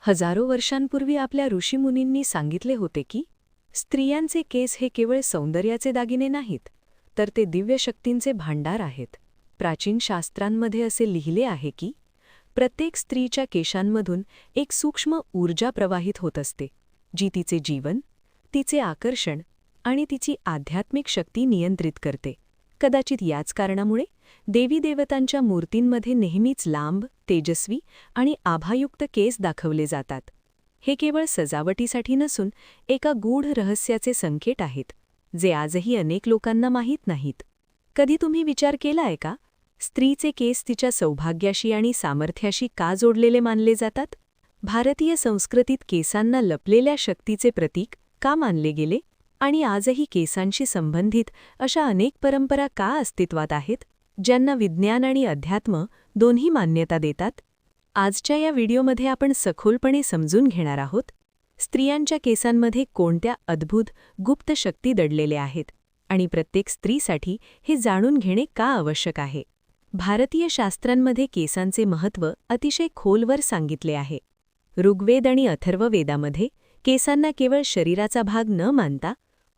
हजारो वर्षांपूर्वी आपल्या ऋषीमुनींनी सांगितले होते की स्त्रियांचे केस हे केवळ सौंदर्याचे दागिने नाहीत, तर ते दिव्य शक्तींचे भांडार आहेत. प्राचीन शास्त्रांमध्ये असे लिहिले आहे की प्रत्येक स्त्रीच्या केशांमधून एक सूक्ष्म ऊर्जा प्रवाहित होत असते, जी तिचे जीवन, तिचे आकर्षण आणि तिची आध्यात्मिक शक्ती नियंत्रित करते. कदाचित याच कारणामुळे देवी देवतांच्या मूर्तींमध्ये नेहमीच लांब, तेजस्वी आणि आभायुक्त केस दाखवले जातात. हे केवळ सजावटीसाठी नसून एका गूढ रहस्याचे संकेत आहेत, जे आजही अनेक लोकांना माहीत नाहीत. कधी तुम्ही विचार केलाय का, स्त्रीचे केस तिच्या सौभाग्याशी आणि सामर्थ्याशी का जोडलेले मानले जातात? भारतीय संस्कृतीत केसांना लपलेल्या शक्तीचे प्रतीक का मानले गेले? आणि आजही केसांशी संबंधित अशा अनेक परंपरा का अस्तित्वात आहेत, ज्यांना विज्ञान आणि अध्यात्म दोन्ही मान्यता देतात? आजच्या या व्हिडिओमध्ये आपण सखोलपणे समजून घेणार आहोत स्त्रियांच्या केसांमध्ये कोणत्या अद्भुत, गुप्त शक्ती दडलेल्या आहेत आणि प्रत्येक स्त्रीसाठी हे जाणून घेणे का आवश्यक आहे. भारतीय शास्त्रांमध्ये केसांचे महत्त्व अतिशय खोलवर सांगितले आहे. ऋग्वेद आणि अथर्ववेदामध्ये केसांना केवळ शरीराचा भाग न मानता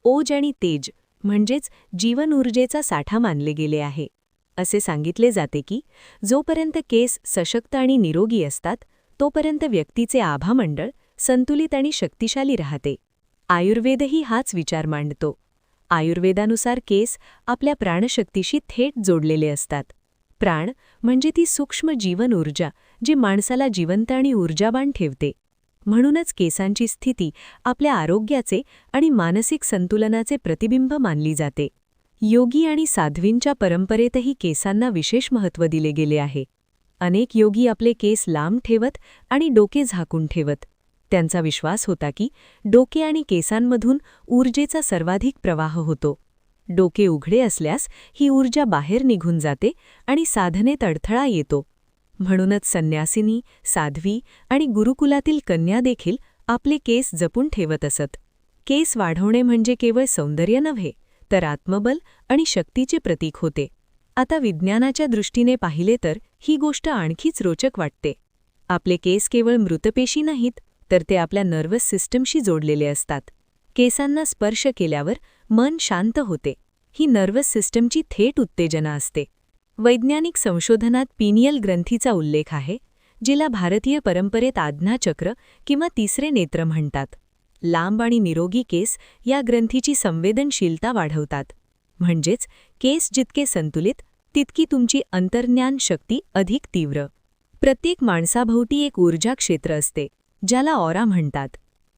ओज आणि तेज म्हणजेच जीवन ऊर्जेचा साठा मानले गेले आहे. असे सांगितले जाते की जोपर्यंत केस सशक्त आणि निरोगी असतात, तोपर्यंत व्यक्तीचे आभामंडळ संतुलित आणि शक्तिशाली राहते. आयुर्वेदही हाच विचार मांडतो. आयुर्वेदानुसार केस आपल्या प्राणशक्तीशी थेट जोडलेले असतात. प्राण म्हणजे ती सूक्ष्म जीवन ऊर्जा जी माणसाला जिवंत आणि ऊर्जावान ठेवते. म्हणूनच केसांची स्थिती आपल्या आरोग्याचे आणि मानसिक संतुलनाचे प्रतिबिंब मानली जाते. योगी आणि साध्वींच्या परंपरेतही केसांना विशेष महत्त्व दिले गेले आहे. अनेक योगी आपले केस लांब ठेवत आणि डोके झाकून ठेवत. त्यांचा विश्वास होता की डोके आणि केसांमधून ऊर्जेचा सर्वाधिक प्रवाह होतो. डोके उघडे असल्यास ही ऊर्जा बाहेर निघून जाते आणि साधनेत अडथळा येतो. म्हणूनच संन्यासिनी, साध्वी आणि गुरुकुलातील कन्या देखील आपले केस जपून ठेवत असत. केस वाढवणे म्हणजे केवळ सौंदर्य नव्हे, तर आत्मबल आणि शक्तीचे प्रतीक होते. आता विज्ञानाच्या दृष्टीने पाहिले तर ही गोष्ट आणखीच रोचक वाटते. आपले केस केवळ मृतपेशी नाहीत, तर ते आपल्या नर्वस सिस्टमशी जोडलेले असतात. केसांना स्पर्श केल्यावर मन शांत होते. ही नर्वस सिस्टमची थेट उत्तेजना असते. वैज्ञानिक संशोधनात पिनियल ग्रंथीचा उल्लेख आहे, जिला भारतीय परंपरेत आज्ञाचक्र किंवा तिसरे नेत्र म्हणतात. लांब आणि निरोगी केस या ग्रंथीची संवेदनशीलता वाढवतात. म्हणजेच केस जितके संतुलित, तितकी तुमची अंतर्ज्ञान शक्ती अधिक तीव्र. प्रत्येक माणसाभोवती एक ऊर्जा क्षेत्र असते, ज्याला ऑरा म्हणतात.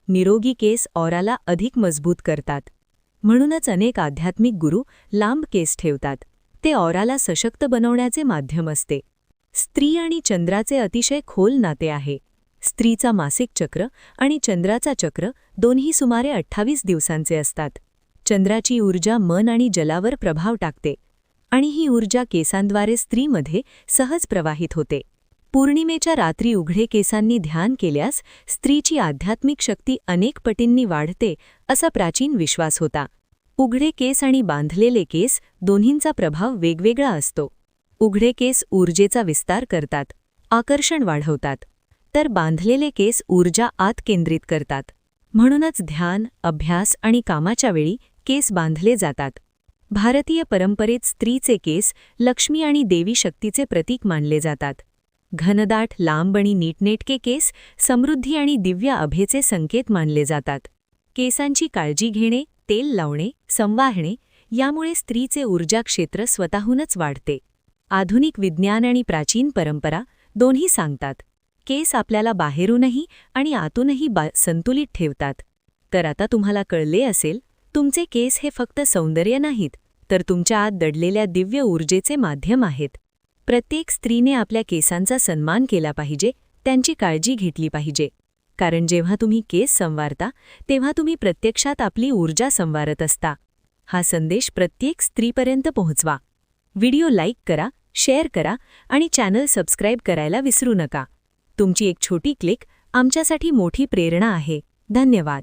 निरोगी केस ऑराला अधिक मजबूत करतात. म्हणूनच अनेक आध्यात्मिक गुरू लांब केस ठेवतात. ते ऑराला सशक्त बनवण्याचे माध्यम असते. स्त्री आणि चंद्राचे अतिशय खोल नाते आहे. स्त्रीचा मासिक चक्र आणि चंद्राचा चक्र दोन्ही सुमारे 28 दिवसांचे असतात. चंद्राची ऊर्जा मन आणि जलावर प्रभाव टाकते आणि ही ऊर्जा केसांद्वारे स्त्रीमध्ये सहज प्रवाहित होते. पौर्णिमेच्या रात्री उघडे केसांनी ध्यान केल्यास स्त्रीची आध्यात्मिक शक्ती अनेक पटींनी वाढते, असा प्राचीन विश्वास होता. उघडे केस आणि बांधलेले केस दोन्हींचा प्रभाव वेगवेगळा असतो. उघडे केस ऊर्जेचा विस्तार करतात, आकर्षण वाढवतात, तर बांधलेले केस ऊर्जा आत केंद्रित करतात. म्हणूनच ध्यान, अभ्यास आणि कामाच्या वेळी केस बांधले जातात. भारतीय परंपरेत स्त्रीचे केस लक्ष्मी आणि देवी शक्तीचे प्रतीक मानले जातात. घनदाट, लांब आणि नीटनेटके केस समृद्धी आणि दिव्य अभेचे संकेत मानले जातात. केसांची काळजी घेणे, तेल लावणे, संवाहणे यामुळे स्त्रीचे ऊर्जा क्षेत्र स्वतःहूनच वाढते. आधुनिक विज्ञान आणि प्राचीन परंपरा दोन्ही सांगतात केस आपल्याला बाहेरूनही आणि आतूनही संतुलित ठेवतात. तर आता तुम्हाला कळले असेल, तुमचे केस हे फक्त सौंदर्य नाहीत, तर तुमच्या आत दडलेल्या दिव्य ऊर्जेचे माध्यम आहेत. प्रत्येक स्त्रीने आपल्या केसांचा सन्मान केला पाहिजे, त्यांची काळजी घेतली पाहिजे. कारण जेव्हा तुम्ही केस संवारता, तेव्हा तुम्ही प्रत्यक्षात आपली ऊर्जा संवारत असता. हा संदेश प्रत्येक स्त्रीपर्यंत पोहोचवा. व्हिडिओ लाईक करा, शेअर करा आणि चॅनल सबस्क्राईब करायला विसरू नका. तुमची एक छोटी क्लिक आमच्यासाठी मोठी प्रेरणा आहे. धन्यवाद.